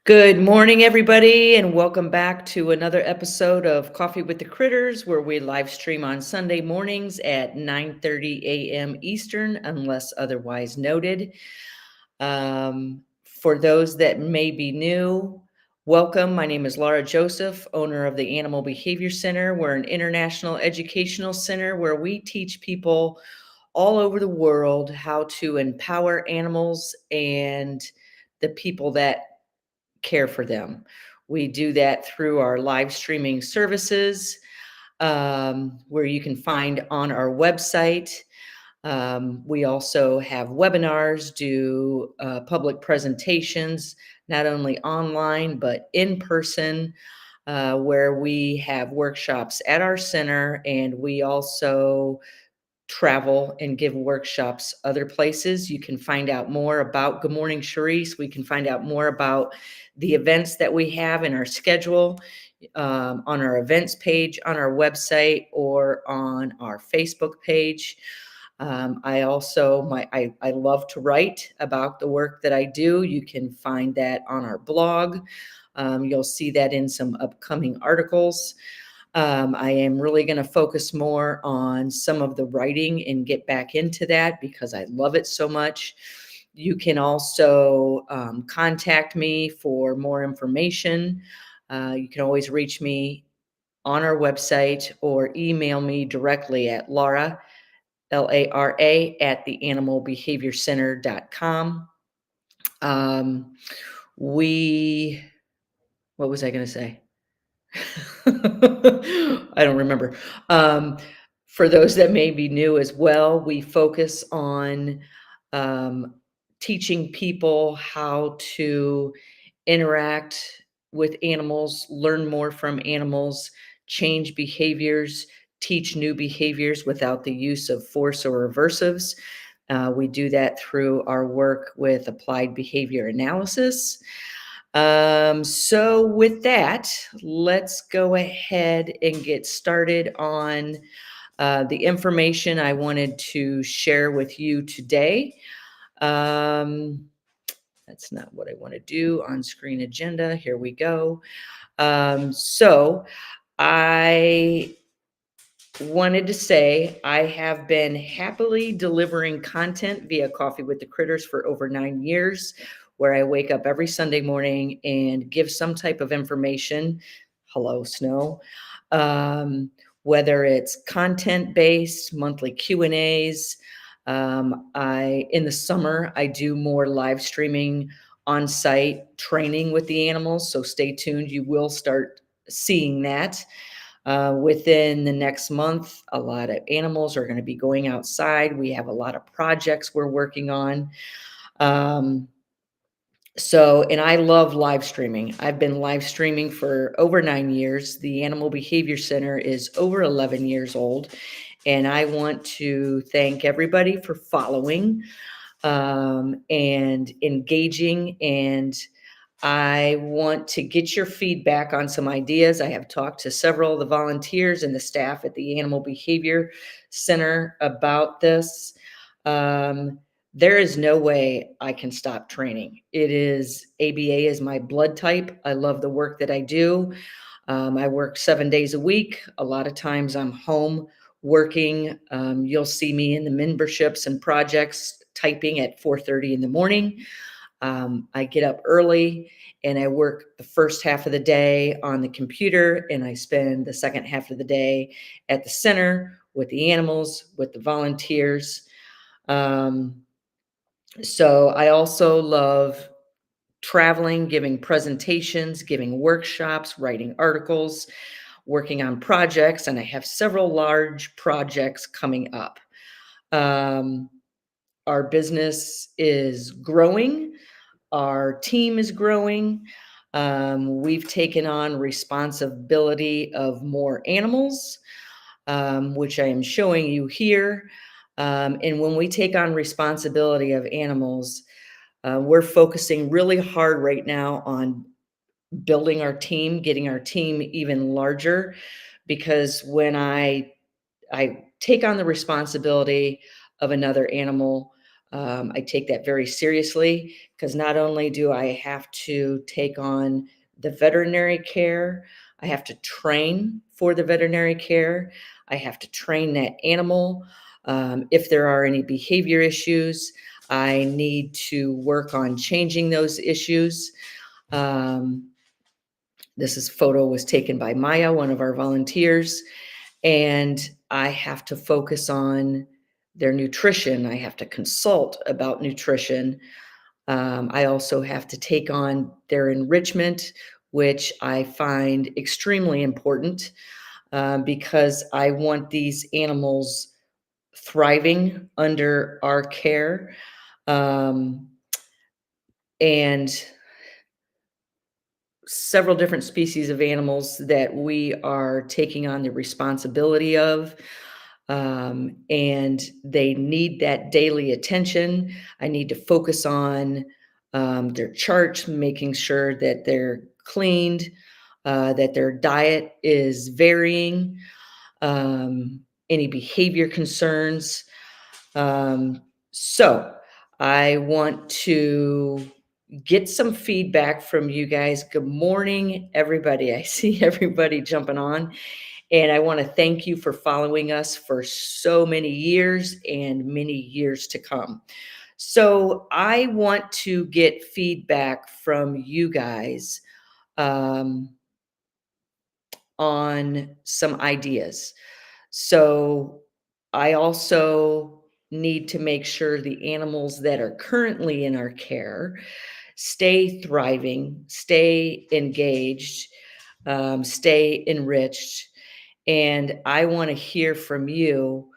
Good morning, everybody, and welcome back to another episode of Coffee with the Critters, where we live stream on Sunday mornings at 9:30 a.m. Eastern, unless otherwise noted. For those that may be new, welcome. My name is Laura Joseph, owner of the Animal Behavior Center. We're an international educational center where we teach people all over the world how to empower animals and the people that care for them. We do that through our live streaming services, where you can find on our website. We also have webinars, do public presentations, not only online, but in person, where we have workshops at our center, and we also travel and give workshops other places. You can find out more about Good Morning Charisse. We can find out more about the events that we have in our schedule on our events page on our website or on our Facebook page. I also I love to write about the work that I do. You can find that on our blog. You'll see that in some upcoming articles. I am really going to focus more on some of the writing and get back into that because I love it so much. You can also contact me for more information. You can always reach me on our website or email me directly at Laura, Lara, at theanimalbehaviorcenter.com. Um, we, what was I going to say? I don't remember. Um, for those that may be new as well, we focus on um, teaching people how to interact with animals, learn more from animals, change behaviors, teach new behaviors without the use of force or aversives. We do that through our work with applied behavior analysis. So with that, let's go ahead and get started on the information I wanted to share with you today. Um, that's not what I want to do. On screen agenda. Here we go. So I wanted to say I have been happily delivering content via Coffee with the Critters for over 9 years, where I wake up every Sunday morning and give some type of information. Hello, Snow. Whether it's content based, monthly Q and A's. I in the summer I do more live streaming on site training with the animals. So stay tuned. You will start seeing that. Within the next month, a lot of animals are going to be going outside. We have a lot of projects we're working on. Um, and I love live streaming. I've been live streaming for over 9 years. The Animal Behavior Center is over 11 years old. And I want to thank everybody for following and engaging. And I want to get your feedback on some ideas. I have talked to several of the volunteers and the staff at the Animal Behavior Center about this. Um, there is no way I can stop training. It is ABA is my blood type. I love the work that I do. I work 7 days a week. A lot of times I'm home working. You'll see me in the memberships and projects typing at 4:30 in the morning. I get up early and I work the first half of the day on the computer, and I spend the second half of the day at the center with the animals, with the volunteers. Um, so I also love traveling, giving presentations, giving workshops, writing articles, working on projects, and I have several large projects coming up. Um, our business is growing. Our team is growing. We've taken on responsibility of more animals, which I am showing you here. And when we take on responsibility of animals, we're focusing really hard right now on building our team, getting our team even larger, because when I take on the responsibility of another animal, I take that very seriously because not only do I have to take on the veterinary care, I have to train for the veterinary care. I have to train that animal. If there are any behavior issues, I need to work on changing those issues. Um, this photo was taken by Maya, one of our volunteers, and I have to focus on their nutrition. I have to consult about nutrition. I also have to take on their enrichment, which I find extremely important because I want these animals thriving under our care. Um, and several different species of animals that we are taking on the responsibility of. And they need that daily attention. I need to focus on their charts, making sure that they're cleaned, that their diet is varying, any behavior concerns. Um, so I want to get some feedback from you guys. Good morning, everybody. I see everybody jumping on. And I want to thank you for following us for so many years and many years to come. So I want to get feedback from you guys um, on some ideas. So I also need to make sure the animals that are currently in our care stay thriving, stay engaged, stay enriched. And I want to hear from you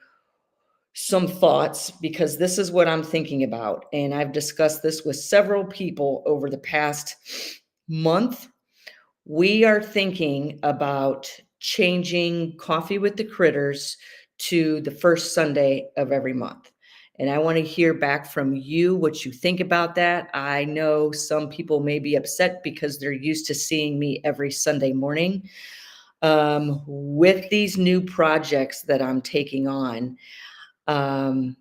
some thoughts because this is what I'm thinking about. And I've discussed this with several people over the past month. We are thinking about changing Coffee with the Critters to the first Sunday of every month. And I want to hear back from you what you think about that. I know some people may be upset because they're used to seeing me every Sunday morning. With these new projects that I'm taking on, um,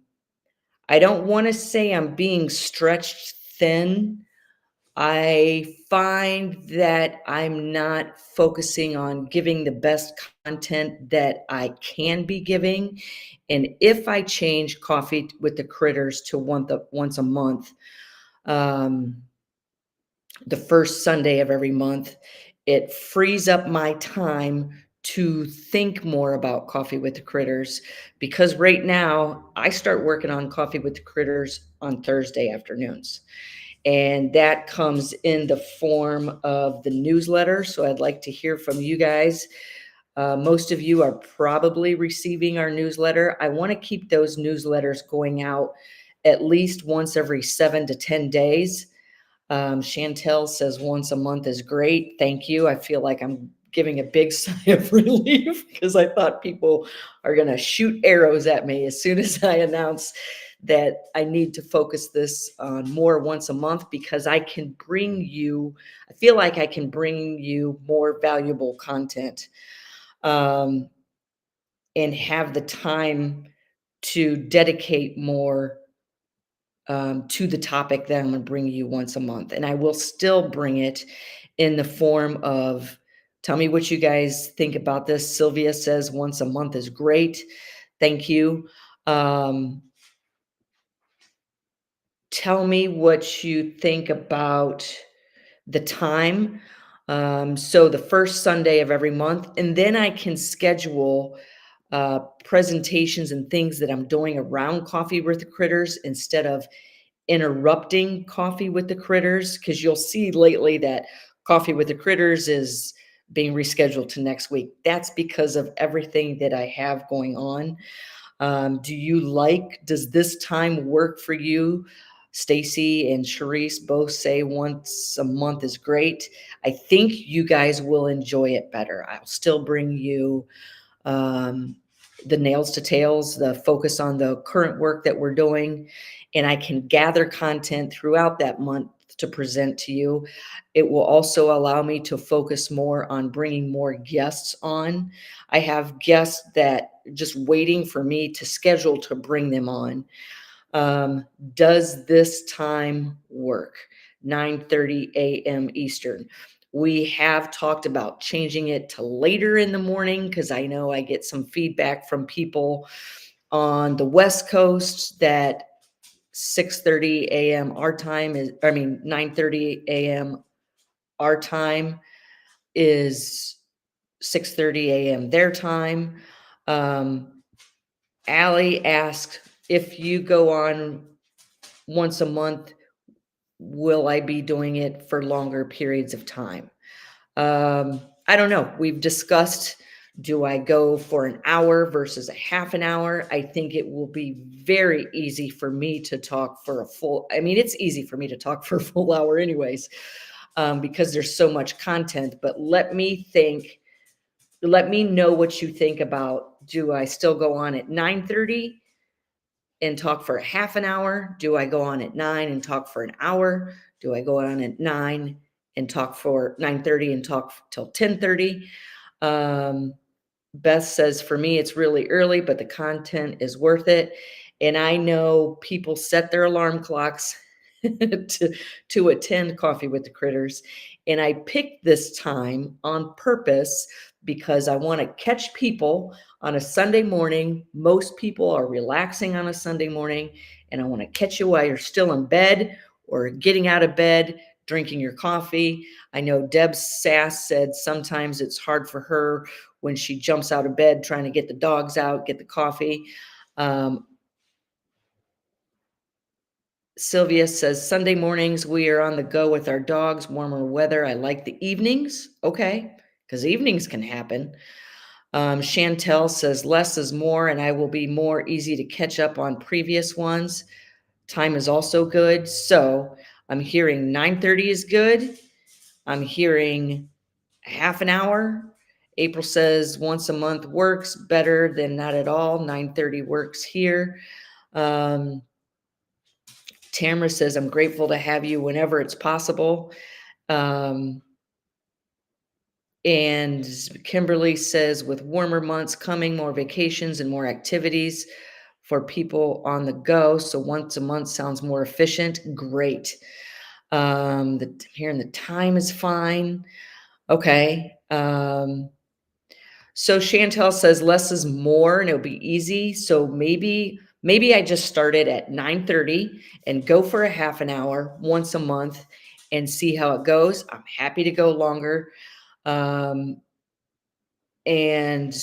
I don't want to say I'm being stretched thin. I find that I'm not focusing on giving the best content that I can be giving. And if I change Coffee with the Critters to once a month, um, the first Sunday of every month, it frees up my time to think more about Coffee with the Critters because right now I start working on Coffee with the Critters on Thursday afternoons. And that comes in the form of the newsletter. So I'd like to hear from you guys. Most of you are probably receiving our newsletter. I want to keep those newsletters going out at least once every 7 to 10 days. Chantel says once a month is great. Thank you. I feel like I'm giving a big sigh of relief because I thought people are going to shoot arrows at me as soon as I announce that I need to focus this on more once a month because I feel like I can bring you more valuable content um, and have the time to dedicate more to the topic that I'm going to bring you once a month. And I will still bring it in the form of tell me what you guys think about this. Sylvia says once a month is great. Thank you. Um, Tell me what you think about the time. So the first Sunday of every month, and then I can schedule presentations and things that I'm doing around Coffee with the Critters instead of interrupting Coffee with the Critters, because you'll see lately that Coffee with the Critters is being rescheduled to next week. That's because of everything that I have going on. Does this time work for you? Stacy and Sharice both say once a month is great. I think you guys will enjoy it better. I'll still bring you um, the nails to tails, the focus on the current work that we're doing, and I can gather content throughout that month to present to you. It will also allow me to focus more on bringing more guests on. I have guests that just waiting for me to schedule to bring them on. Um, does this time work? 9:30 a.m. Eastern. We have talked about changing it to later in the morning because I know I get some feedback from people on the West Coast that 6:30 a.m. our time is, I mean, 9:30 a.m. our time is 6:30 a.m. their time. Um, Allie asked if you go on once a month, will I be doing it for longer periods of time? I don't know. We've discussed, do I go for an hour versus a half an hour? I think it will be very easy for me to talk for a full, I mean, it's easy for me to talk for a full hour anyways, because there's so much content, but let me know what you think about, do I still go on at 9:30 and talk for a half an hour? Do I go on at 9 and talk for an hour? Do I go on at 9 and talk for 9:30 and talk till 10:30? Um, Beth says, for me, it's really early, but the content is worth it. And I know people set their alarm clocks to attend Coffee with the Critters. And I picked this time on purpose because I want to catch people on a Sunday morning. Most people are relaxing on a Sunday morning, and I want to catch you while you're still in bed or getting out of bed, drinking your coffee. I know Deb Sass said sometimes it's hard for her when she jumps out of bed trying to get the dogs out, get the coffee. Um, Sylvia says, Sunday mornings, we are on the go with our dogs, warmer weather. I like the evenings. Okay, because evenings can happen. Chantel says, less is more, and I will be more easy to catch up on previous ones. Time is also good. So I'm hearing 9:30 is good. I'm hearing half an hour. April says once a month works better than not at all. 9:30 works here. Um, Tamara says, I'm grateful to have you whenever it's possible. Um, and Kimberly says, with warmer months coming, more vacations and more activities for people on the go. So once a month sounds more efficient. Great. Here in the time is fine. Okay. So Chantel says less is more and it'll be easy. So maybe I just start it at 9:30 and go for a half an hour once a month and see how it goes. I'm happy to go longer. Um, and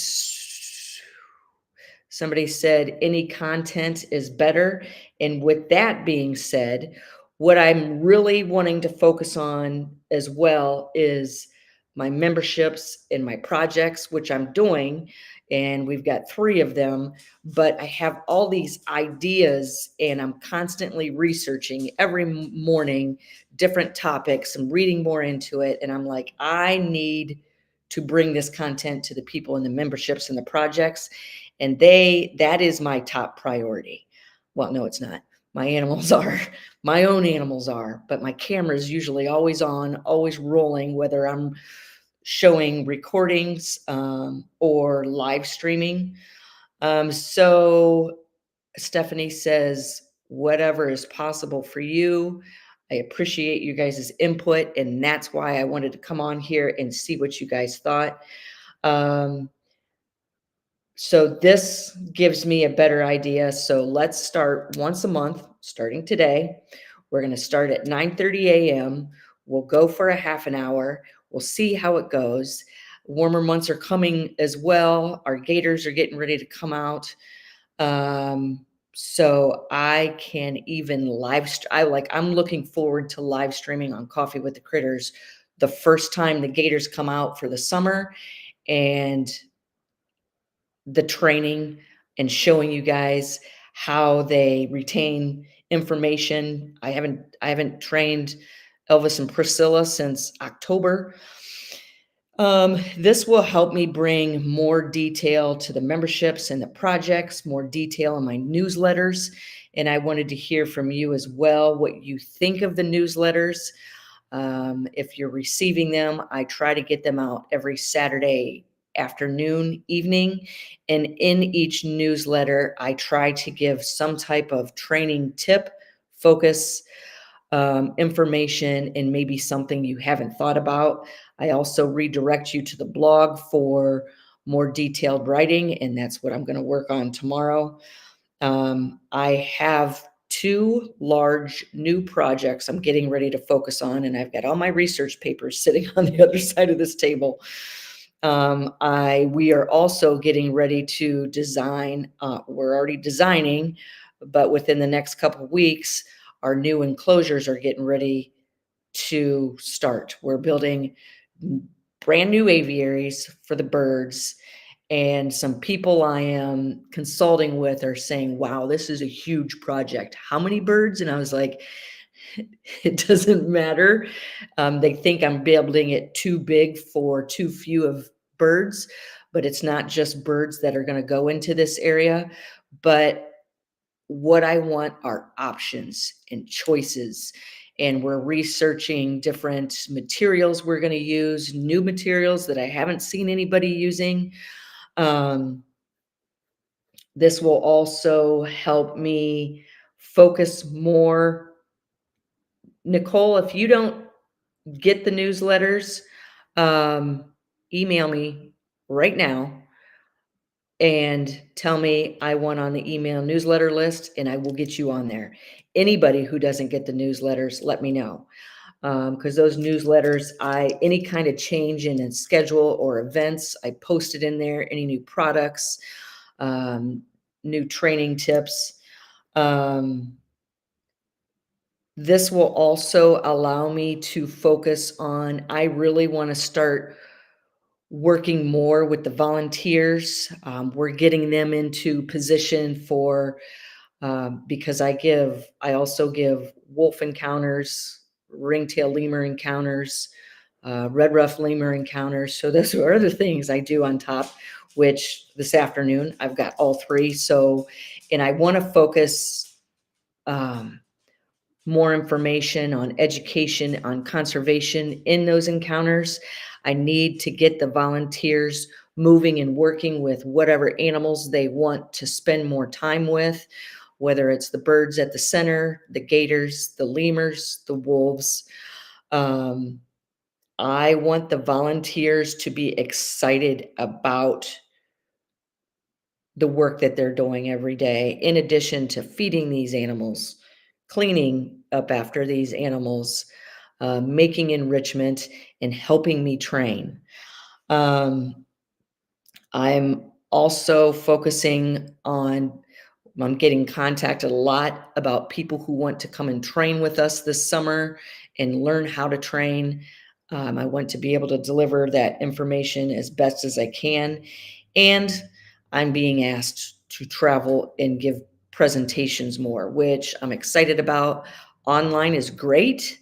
somebody said any content is better. And with that being said, what I'm really wanting to focus on as well is my memberships and my projects, which I'm doing. And we've got 3 of them, but I have all these ideas and I'm constantly researching every morning different topics and reading more into it. And I'm like, I need to bring this content to the people in the memberships and the projects. And that is my top priority. Well, no, it's not. My animals are, my own animals are, but my camera is usually always on, always rolling, whether I'm showing recordings or live streaming. So Stephanie says, whatever is possible for you. I appreciate you guys' input, and that's why I wanted to come on here and see what you guys thought. So this gives me a better idea. So let's start once a month, starting today. We're going to start at 9:30 a.m. We'll go for a half an hour. We'll see how it goes. Warmer months are coming as well. Our gators are getting ready to come out. So I can even I'm looking forward to live streaming on Coffee with the Critters the first time the gators come out for the summer, and the training and showing you guys how they retain information. I haven't trained Elvis and Priscilla since October. This will help me bring more detail to the memberships and the projects, more detail in my newsletters. And I wanted to hear from you as well, what you think of the newsletters. If you're receiving them, I try to get them out every Saturday afternoon, evening. And in each newsletter, I try to give some type of training tip, focus, information, and maybe something you haven't thought about. I also redirect you to the blog for more detailed writing, and that's what I'm going to work on tomorrow. I have two large new projects I'm getting ready to focus on, and I've got all my research papers sitting on the other side of this table. We are also getting ready to design. We're already designing, but within the next couple of weeks, our new enclosures are getting ready to start. We're building brand new aviaries for the birds, and some people I am consulting with are saying, wow, this is a huge project. How many birds? And I was like, it doesn't matter. They think I'm building it too big for too few of birds, but it's not just birds that are going to go into this area. But what I want are options and choices. And we're researching different materials we're going to use, new materials that I haven't seen anybody using. Um, this will also help me focus more. Nicole, if you don't get the newsletters, um, email me right now and tell me I want on the email newsletter list, and I will get you on there. Anybody who doesn't get the newsletters, let me know. Because those newsletters, any kind of change in a schedule or events, I post it in there. Any new products, new training tips. This will also allow me to focus on, I really want to start working more with the volunteers. We're getting them into position for, because I also give wolf encounters, ringtail lemur encounters, red ruff lemur encounters. So those are other things I do on top, which this afternoon I've got all three. So, and I want to focus more information on education, on conservation in those encounters. I need to get the volunteers moving and working with whatever animals they want to spend more time with, whether it's the birds at the center, the gators, the lemurs, the wolves. I want the volunteers to be excited about the work that they're doing every day, in addition to feeding these animals, cleaning up after these animals, making enrichment, and helping me train. I'm also focusing on, I'm getting contacted a lot about people who want to come and train with us this summer and learn how to train. I want to be able to deliver that information as best as I can. And I'm being asked to travel and give presentations more, which I'm excited about. Online is great,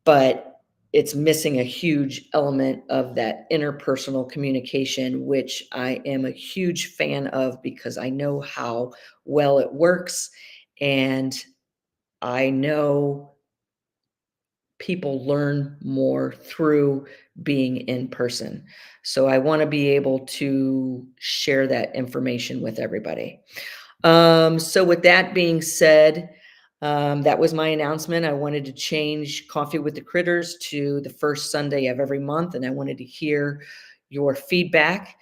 but it's missing a huge element of that interpersonal communication, which I am a huge fan of because I know how well it works. And I know people learn more through being in person. So I want to be able to share that information with everybody. So with that being said, that was my announcement. I wanted to change Coffee with the Critters to the first Sunday of every month, and I wanted to hear your feedback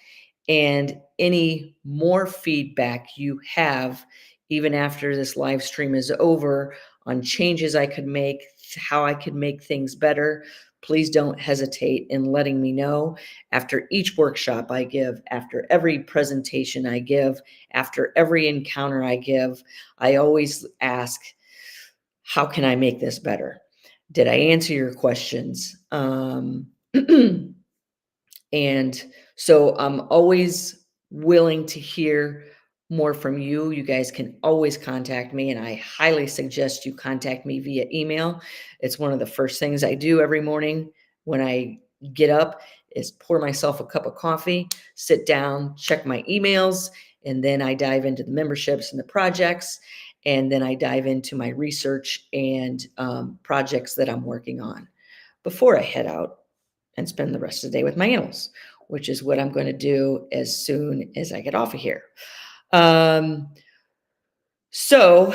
and any more feedback you have, even after this live stream is over, on changes I could make, how I could make things better. Please don't hesitate in letting me know. After each workshop I give, after every presentation I give, after every encounter I give, I always ask, how can I make this better? Did I answer your questions? And so I'm always willing to hear more from you. You guys can always contact me, and I highly suggest you contact me via email. It's one of the first things I do every morning when I get up is pour myself a cup of coffee, sit down, check my emails, and then I dive into the memberships and the projects, and then I dive into my research and projects that I'm working on before I head out and spend the rest of the day with my animals. which is what I'm going to do as soon as I get off of here. Um, so,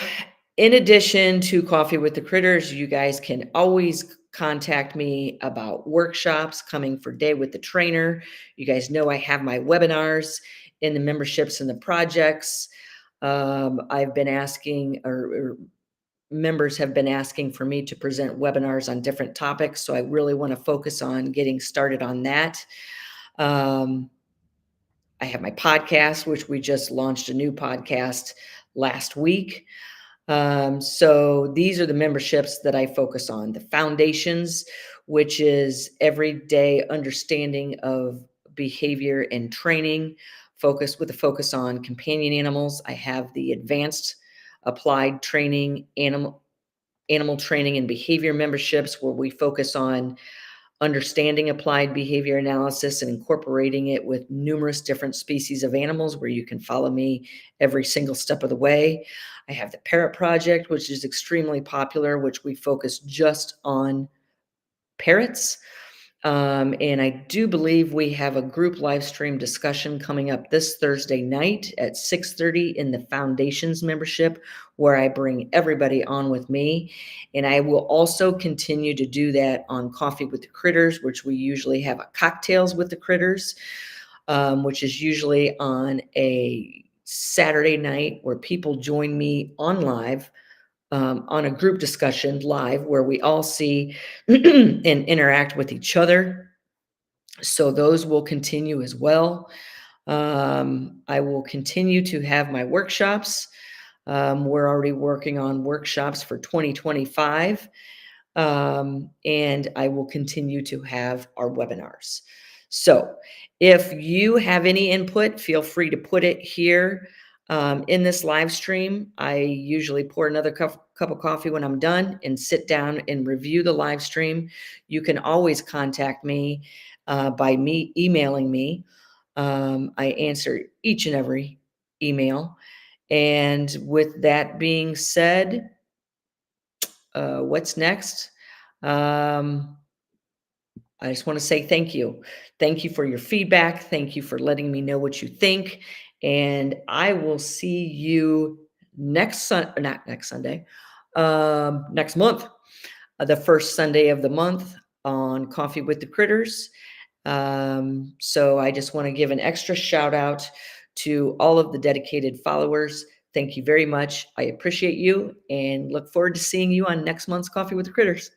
in addition to Coffee with the Critters, you guys can always contact me about workshops coming for Day with the Trainer. You guys know I have my webinars in the memberships and the projects. I've been asking, or members have been asking for me to present webinars on different topics. So I really want to focus on getting started on that. Um, I have my podcast, which we just launched a new podcast last week. So these are the memberships that I focus on. The foundations, which is everyday understanding of behavior and training, with a focus on companion animals. I have the advanced applied training, animal training and behavior memberships, where we focus on understanding applied behavior analysis and incorporating it with numerous different species of animals, where you can follow me every single step of the way. I have the Parrot Project, which is extremely popular, which we focus just on parrots. And I do believe we have a group live stream discussion coming up this Thursday night at 6:30 in the Foundations membership, where I bring everybody on with me. And I will also continue to do that on Coffee with the Critters, which we usually have a Cocktails with the Critters, which is usually on a Saturday night, where people join me on a group discussion live, where we all see and interact with each other. So those will continue as well. I will continue to have my workshops. We're already working on workshops for 2025. And I will continue to have our webinars. So if you have any input, feel free to put it here in this live stream. I usually pour another cup of coffee when I'm done and sit down and review the live stream. You can always contact me by me emailing me. I answer each and every email. And with that being said, what's next? I just want to say thank you. Thank you for your feedback. Thank you for letting me know what you think. And I will see you not next Sunday, next month, the first Sunday of the month on Coffee with the Critters. So I just want to give an extra shout out to all of the dedicated followers. Thank you very much. I appreciate you and look forward to seeing you on next month's Coffee with the Critters.